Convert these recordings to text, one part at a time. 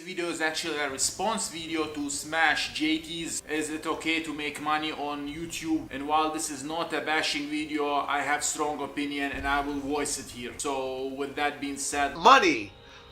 video is actually a response video to Smash JT's "Is it okay to make money on YouTube?" And while this is not a bashing video, I have strong opinion and I will voice it here. So with that being said, money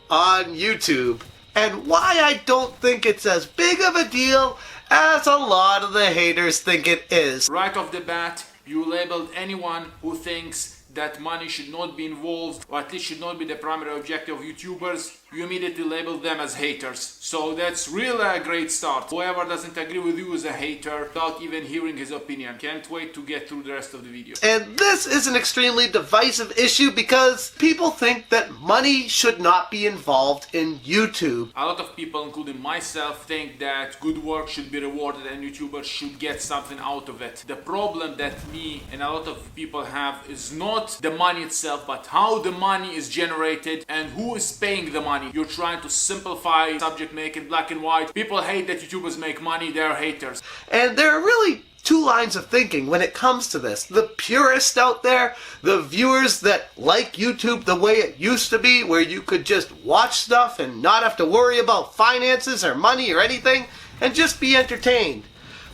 on YouTube and why I don't think it's as big of a deal as a lot of the haters think it is. Right off the bat, you labeled anyone who thinks that money should not be involved, or at least should not be the primary objective of YouTubers. You immediately label them as haters. So that's really a great start. Whoever doesn't agree with you is a hater without even hearing his opinion. Can't wait to get through the rest of the video. And this is an extremely divisive issue because people think that money should not be involved in YouTube. A lot of people, including myself, think that good work should be rewarded and YouTubers should get something out of it. The problem that me and a lot of people have is not the money itself, but how the money is generated and who is paying the money. You're trying to simplify subject, make it black and white. People hate that YouTubers make money, they're haters. And there are really two lines of thinking when it comes to this. The purists out there, the viewers that like YouTube the way it used to be, where you could just watch stuff and not have to worry about finances or money or anything, and just be entertained.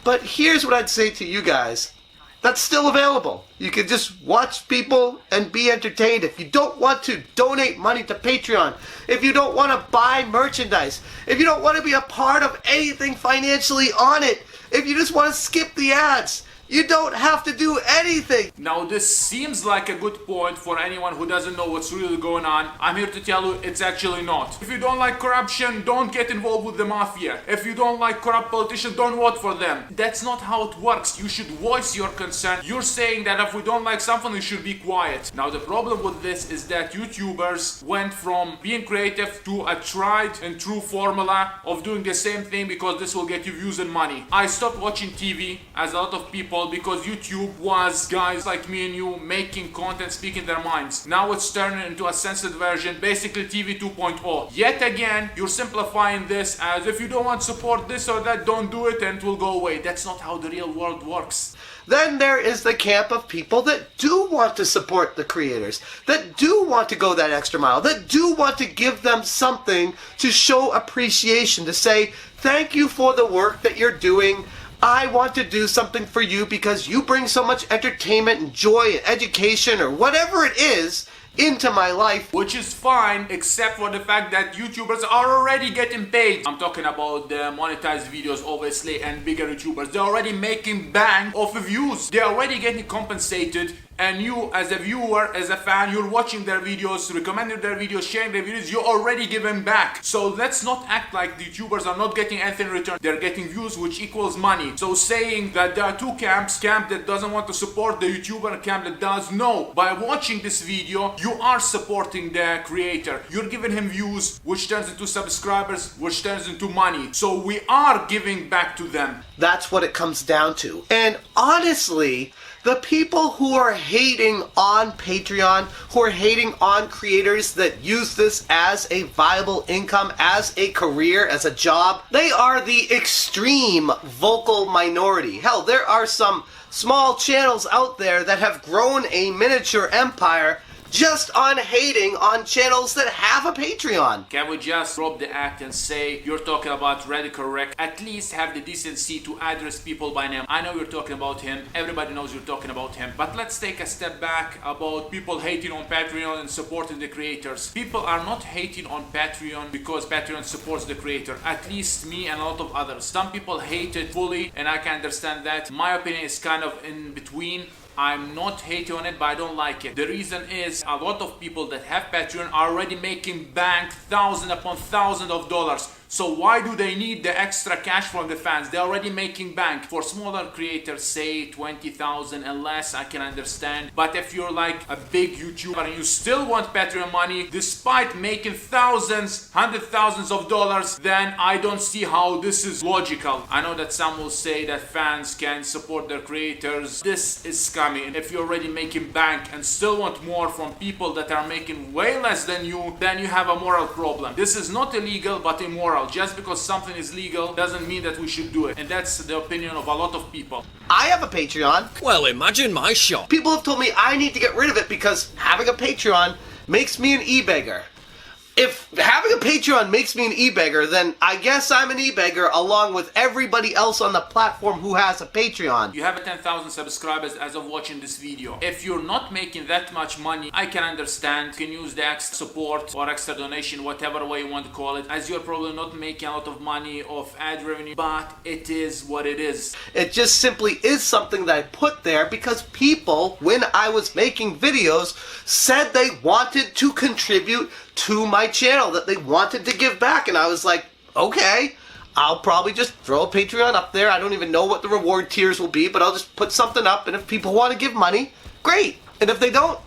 But here's what I'd say to you guys. That's still available. You can just watch people and be entertained. If you don't want to donate money to Patreon, if you don't want to buy merchandise, if you don't want to be a part of anything financially on it, if you just want to skip the ads, you don't have to do anything. Now this seems like a good point for anyone who doesn't know what's really going on. I'm here to tell you it's actually not. If you don't like corruption, don't get involved with the mafia. If you don't like corrupt politicians, don't vote for them. That's not how it works. You should voice your concern. You're saying that if we don't like something, we should be quiet. Now the problem with this is that YouTubers went from being creative to a tried and true formula of doing the same thing because this will get you views and money. I stopped watching TV, as a lot of people, because YouTube was guys like me and you making content, speaking their minds. Now it's turning into a censored version, basically TV 2.0. Yet again, you're simplifying this as if you don't want to support this or that, don't do it and it will go away. That's not how the real world works. Then there is the camp of people that do want to support the creators, that do want to go that extra mile, that do want to give them something to show appreciation, to say, thank you for the work that you're doing. I want to do something for you because you bring so much entertainment and joy and education or whatever it is into my life. Which is fine, except for the fact that YouTubers are already getting paid. I'm talking about the monetized videos, obviously, and bigger YouTubers. They're already making bank off of views. They're already getting compensated. And you, as a viewer, as a fan, you're watching their videos, recommending their videos, sharing their videos, you're already giving back. So let's not act like the YouTubers are not getting anything in return. They're getting views, which equals money. So saying that there are two camps, camp that doesn't want to support the YouTuber and camp that does, no. By watching this video, you are supporting the creator. You're giving him views, which turns into subscribers, which turns into money. So we are giving back to them. That's what it comes down to. And honestly, the people who are hating on Patreon, who are hating on creators that use this as a viable income, as a career, as a job, they are the extreme vocal minority. Hell, there are some small channels out there that have grown a miniature empire just on hating on channels that have a Patreon. Can we just drop the act and say you're talking about Radical Rec? At least have the decency to address people by name. I know you're talking about him. Everybody knows you're talking about him. But let's take a step back about people hating on Patreon and supporting the creators. People are not hating on Patreon because Patreon supports the creator. At least me and a lot of others. Some people hate it fully and I can understand that. My opinion is kind of in between. I'm not hating on it, but I don't like it. The reason is a lot of people that have Patreon are already making bank thousands upon thousands of dollars. So why do they need the extra cash from the fans? They're already making bank. For smaller creators, say 20,000 and less, I can understand. But if you're like a big YouTuber and you still want Patreon money, despite making thousands, hundred thousands of dollars, then I don't see how this is logical. I know that some will say that fans can support their creators. This is scummy. And if you're already making bank and still want more from people that are making way less than you, then you have a moral problem. This is not illegal, but immoral. Just because something is legal doesn't mean that we should do it. And that's the opinion of a lot of people. I have a Patreon. Well, imagine my shock. People have told me I need to get rid of it because having a Patreon makes me an e-beggar. If having a Patreon makes me an e-beggar, then I guess I'm an e-beggar along with everybody else on the platform who has a Patreon. You have 10,000 subscribers as of watching this video. If you're not making that much money, I can understand. You can use the extra support or extra donation, whatever way you want to call it, as you're probably not making a lot of money off ad revenue, but it is what it is. It just simply is something that I put there because people, when I was making videos, said they wanted to contribute to my channel, that they wanted to give back, and I was like, okay, I'll probably just throw a Patreon up there. I don't even know what the reward tiers will be, but I'll just put something up, and if people want to give money, great, and if they don't,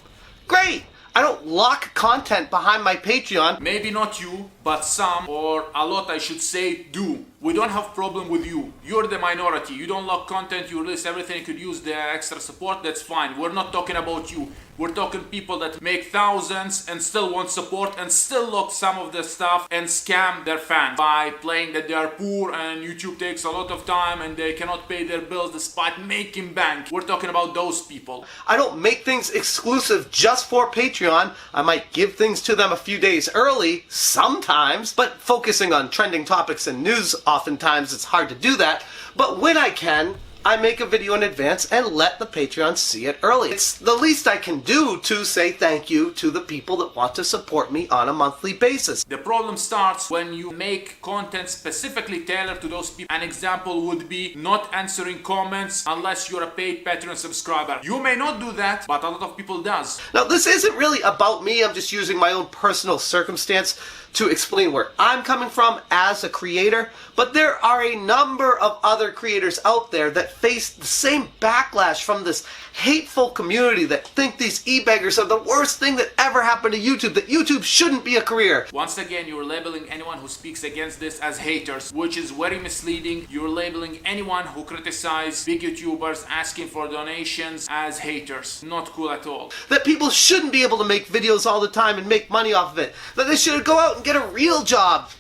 great. I don't lock content behind my Patreon. Maybe not you, but some, or a lot I should say, do. We don't have problem with you. You're the minority. You don't lock content, you release everything, you could use the extra support, that's fine. We're not talking about you. We're talking people that make thousands and still want support and still lock some of the stuff and scam their fans by playing that they are poor and YouTube takes a lot of time and they cannot pay their bills despite making bank. We're talking about those people. I don't make things exclusive just for Patreon. I might give things to them a few days early, sometimes, but focusing on trending topics and news, oftentimes it's hard to do that. But when I can, I make a video in advance and let the Patreon see it early. It's the least I can do to say thank you to the people that want to support me on a monthly basis. The problem starts when you make content specifically tailored to those people. An example would be not answering comments unless you're a paid Patreon subscriber. You may not do that, but a lot of people does. Now, this isn't really about me. I'm just using my own personal circumstance to explain where I'm coming from as a creator, but there are a number of other creators out there that face the same backlash from this hateful community that think these e-beggars are the worst thing that ever happened to YouTube, that YouTube shouldn't be a career. Once again, you're labeling anyone who speaks against this as haters, which is very misleading. You're labeling anyone who criticizes big YouTubers asking for donations as haters. Not cool at all. That people shouldn't be able to make videos all the time and make money off of it. That they should go out and get a real job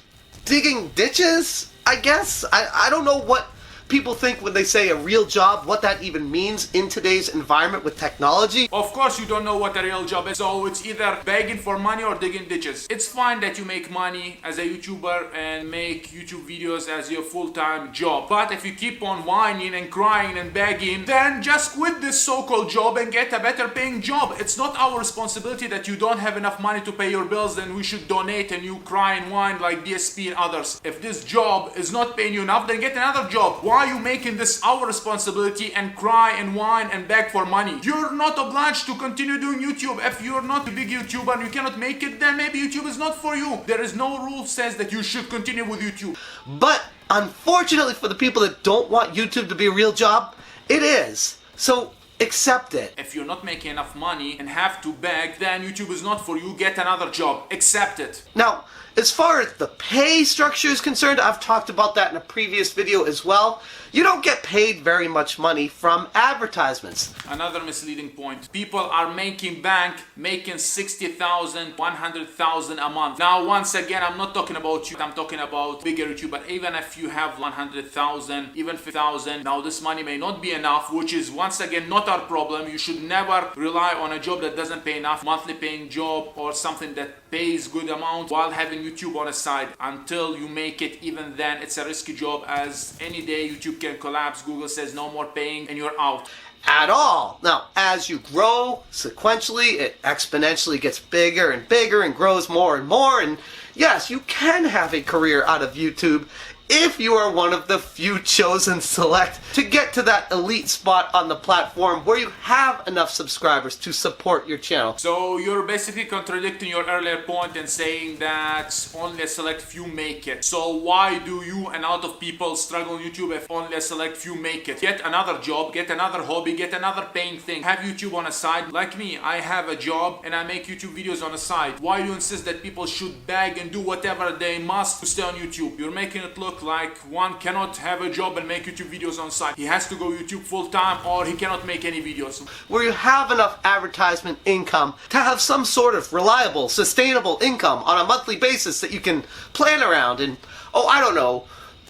digging ditches, I guess. I don't know what people think when they say a real job, what that even means in today's environment with technology. Of course you don't know what a real job is, so it's either begging for money or digging ditches. It's fine that you make money as a YouTuber and make YouTube videos as your full-time job, but if you keep on whining and crying and begging, then just quit this so-called job and get a better paying job. It's not our responsibility that you don't have enough money to pay your bills, then we should donate and you cry and whine like DSP and others. If this job is not paying you enough, then get another job. Why are you making this our responsibility and cry and whine and beg for money? You're not obliged to continue doing YouTube. If you're not a big YouTuber and you cannot make it, then maybe YouTube is not for you. There is no rule says that you should continue with YouTube. But unfortunately for the people that don't want YouTube to be a real job, it is. So accept it. If you're not making enough money and have to beg, then YouTube is not for you. Get another job. Accept it. Now, as far as the pay structure is concerned, I've talked about that in a previous video as well. You don't get paid very much money from advertisements. Another misleading point. People are making bank, making 60,000, 100,000 a month. Now, once again, I'm not talking about you. I'm talking about bigger YouTuber. Even if you have 100,000, even 50,000, now this money may not be enough, which is once again not our problem. You should never rely on a job that doesn't pay enough, monthly paying job or something that pays good amount while having YouTube on the side. Until you make it, even then, it's a risky job, as any day YouTube can collapse. Google says no more paying and you're out. At all. Now, as you grow sequentially, it exponentially gets bigger and bigger and grows more and more. And yes, you can have a career out of YouTube if you are one of the few chosen select to get to that elite spot on the platform where you have enough subscribers to support your channel. So you're basically contradicting your earlier point and saying that only a select few make it. So why do you and a lot of people struggle on YouTube if only a select few make it? Get another job, get another hobby, get another paying thing. Have YouTube on a side. Like me, I have a job and I make YouTube videos on the side. Why do you insist that people should beg and do whatever they must to stay on YouTube? You're making it look like one cannot have a job and make YouTube videos on site. He has to go YouTube full time or he cannot make any videos. Where you have enough advertisement income to have some sort of reliable, sustainable income on a monthly basis that you can plan around and, oh, I don't know,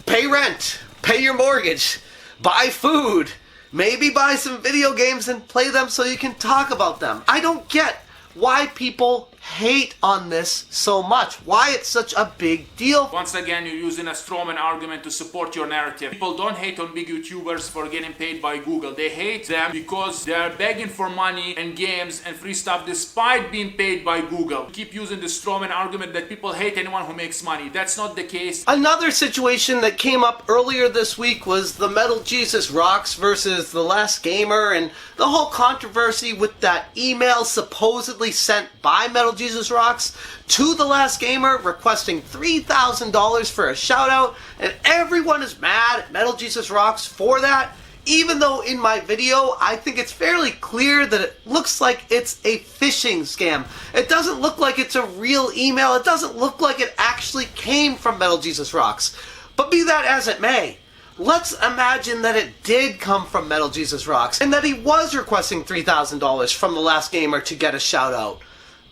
pay rent, pay your mortgage, buy food, maybe buy some video games and play them so you can talk about them. I don't get why people hate on this so much? Why it's such a big deal? Once again, you're using a strawman argument to support your narrative. People don't hate on big YouTubers for getting paid by Google. They hate them because they're begging for money and games and free stuff despite being paid by Google. You keep using the strawman argument that people hate anyone who makes money. That's not the case. Another situation that came up earlier this week was the Metal Jesus Rocks versus The Last Gamer, and the whole controversy with that email supposedly sent by Metal Jesus Rocks to The Last Gamer requesting $3,000 for a shout out, and everyone is mad at Metal Jesus Rocks for that, even though in my video I think it's fairly clear that it looks like it's a phishing scam. It doesn't look like it's a real email. It doesn't look like it actually came from Metal Jesus Rocks. But be that as it may, let's imagine that it did come from Metal Jesus Rocks and that he was requesting $3,000 from The Last Gamer to get a shout out.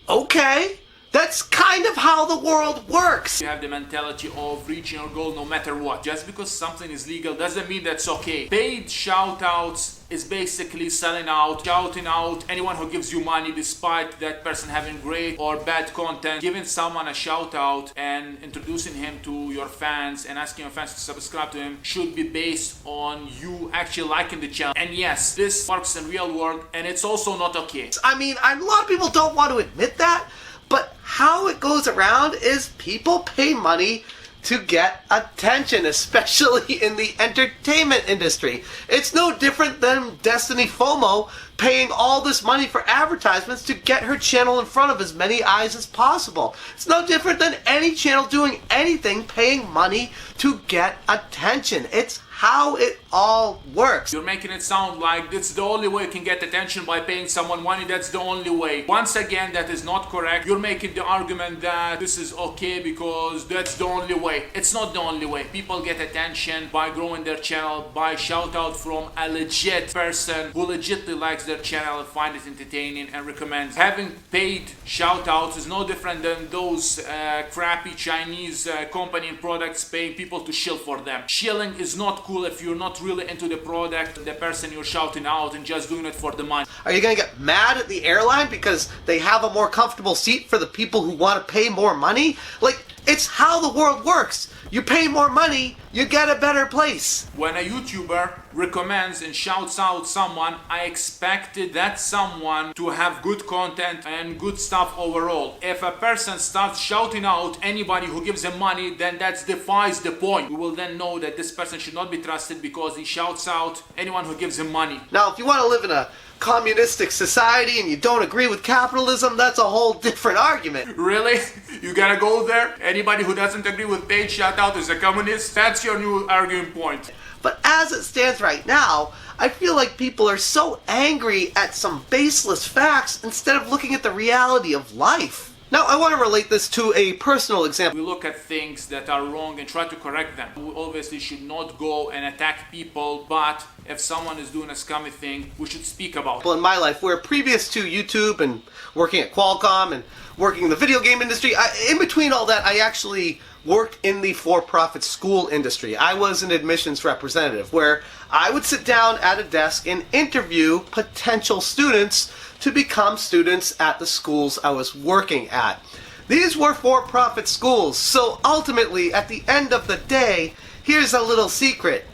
Okay, that's kind of how the world works. You have the mentality of reaching your goal no matter what. Just because something is legal doesn't mean that's okay. Paid shoutouts is basically selling out, shouting out anyone who gives you money despite that person having great or bad content. Giving someone a shout out and introducing him to your fans and asking your fans to subscribe to him should be based on you actually liking the channel. And yes, this works in real world and it's also not okay. I mean, a lot of people don't want to admit that, but how it goes around is people pay money to get attention, especially in the entertainment industry. It's no different than Destiny FOMO paying all this money for advertisements to get her channel in front of as many eyes as possible. It's no different than any channel doing anything paying money to get attention. It's how it all works. You're making it sound like it's the only way you can get attention by paying someone money. That's the only way. Once again, that is not correct. You're making the argument that this is okay because that's the only way. It's not the only way. People get attention by growing their channel, by shout out from a legit person who legitimately likes their channel and find it entertaining and recommends. Having paid shout outs is no different than those crappy Chinese company and products paying people to shill for them. Shilling is not cool if you're not really into the product, the person you're shouting out, and just doing it for the money. Are you going to get mad at the airline because they have a more comfortable seat for the people who want to pay more money? Like, it's how the world works. You pay more money, you get a better place. When a YouTuber recommends and shouts out someone, I expected that someone to have good content and good stuff overall. If a person starts shouting out anybody who gives him money, then that defies the point. We will then know that this person should not be trusted because he shouts out anyone who gives him money. Now, if you want to live in a communistic society and you don't agree with capitalism, that's a whole different argument. Really? You gotta go there? Anybody who doesn't agree with paid shout out is a communist? That's your new arguing point. But as it stands right now, I feel like people are so angry at some baseless facts instead of looking at the reality of life. Now, I want to relate this to a personal example. We look at things that are wrong and try to correct them. We obviously should not go and attack people, but if someone is doing a scummy thing, we should speak about it. In my life, where previous to YouTube and working at Qualcomm and working in the video game industry, in between all that, I actually worked in the for-profit school industry. I was an admissions representative where I would sit down at a desk and interview potential students to become students at the schools I was working at. These were for-profit schools, so ultimately, at the end of the day, here's a little secret.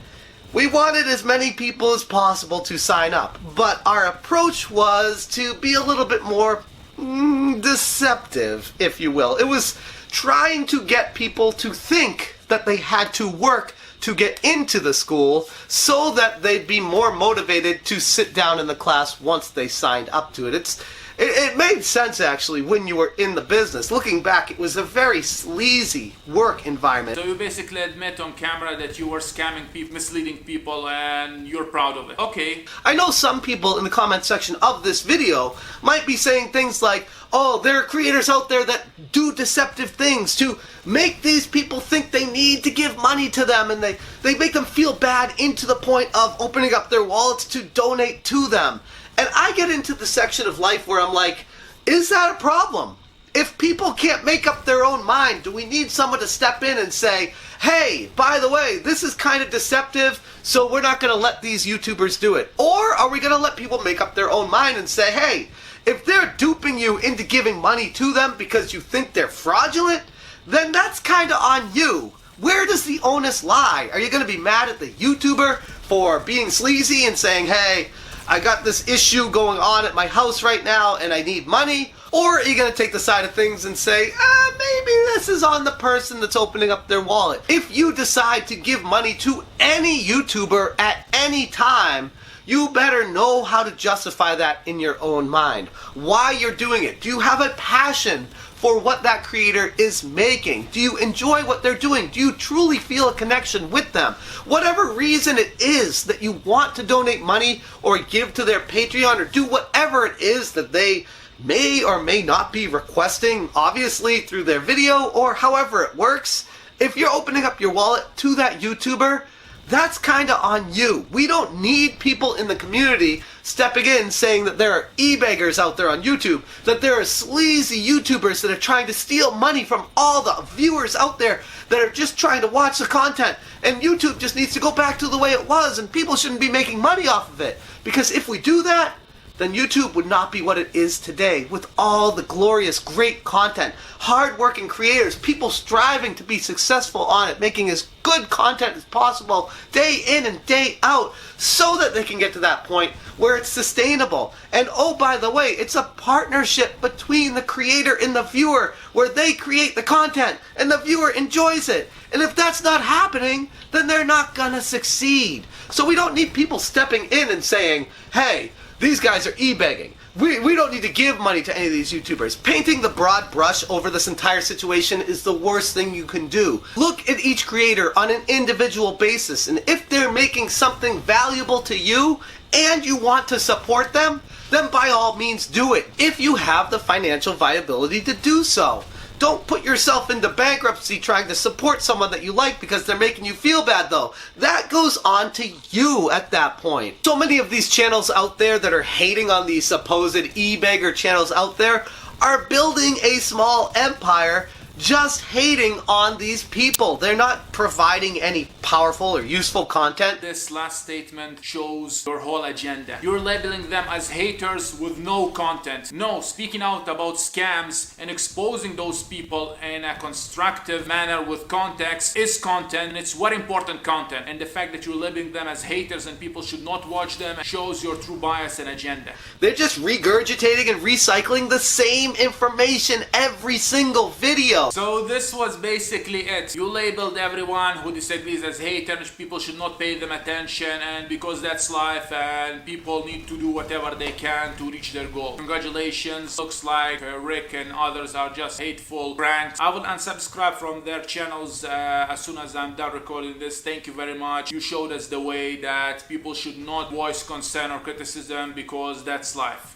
We wanted as many people as possible to sign up, but our approach was to be a little bit more deceptive, if you will. It was trying to get people to think that they had to work to get into the school so that they'd be more motivated to sit down in the class once they signed up to it. It made sense, actually, when you were in the business. Looking back, it was a very sleazy work environment. So you basically admit on camera that you were scamming people, misleading people, and you're proud of it. Okay. I know some people in the comment section of this video might be saying things like, oh, there are creators out there that do deceptive things to make these people think they need to give money to them, and they make them feel bad into the point of opening up their wallets to donate to them. And I get into the section of life where I'm like, is that a problem? If people can't make up their own mind, do we need someone to step in and say, hey, by the way, this is kind of deceptive, so we're not going to let these YouTubers do it? Or are we going to let people make up their own mind and say, hey, If they're duping you into giving money to them because you think they're fraudulent, then that's kind of on you. Where does the onus lie? Are you going to be mad at the YouTuber for being sleazy and saying, hey, I got this issue going on at my house right now and I need money? Or are you going to take the side of things and say, maybe this is on the person that's opening up their wallet? If you decide to give money to any YouTuber at any time, you better know how to justify that in your own mind. Why you're doing it. Do you have a passion for what that creator is making? Do you enjoy what they're doing? Do you truly feel a connection with them? Whatever reason it is that you want to donate money or give to their Patreon or do whatever it is that they may or may not be requesting, obviously through their video or however it works, if you're opening up your wallet to that YouTuber, that's kind of on you. We don't need people in the community stepping in saying that there are e-beggars out there on YouTube, that there are sleazy YouTubers that are trying to steal money from all the viewers out there that are just trying to watch the content. And YouTube just needs to go back to the way it was and people shouldn't be making money off of it. Because if we do that, then YouTube would not be what it is today with all the glorious, great content, hard-working creators, people striving to be successful on it, making as good content as possible day in and day out so that they can get to that point where it's sustainable. And oh, by the way, it's a partnership between the creator and the viewer where they create the content and the viewer enjoys it. And if that's not happening, then they're not gonna succeed. So we don't need people stepping in and saying, hey, these guys are e-begging. We don't need to give money to any of these YouTubers. Painting the broad brush over this entire situation is the worst thing you can do. Look at each creator on an individual basis, and if they're making something valuable to you and you want to support them, then by all means do it, if you have the financial viability to do so. Don't put yourself into bankruptcy trying to support someone that you like because they're making you feel bad though. That goes on to you at that point. So many of these channels out there that are hating on these supposed e-beggar channels out there are building a small empire just hating on these people. They're not providing any powerful or useful content. This last statement shows your whole agenda. You're labeling them as haters with no content. No, speaking out about scams and exposing those people in a constructive manner with context is content, and it's what important content. And the fact that you're labeling them as haters and people should not watch them shows your true bias and agenda. They're just regurgitating and recycling the same information every single video. So this was basically it. You labeled everyone who disagrees as haters. People should not pay them attention, and because that's life and people need to do whatever they can to reach their goal. Congratulations. Looks like Rick and others are just hateful pranks. I will unsubscribe from their channels as soon as I'm done recording this. Thank you very much. You showed us the way that people should not voice concern or criticism because that's life.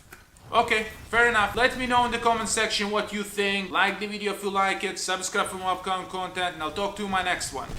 Okay, fair enough. Let me know in the comment section what you think. Like the video if you like it, subscribe for more upcoming content, and I'll talk to you in my next one.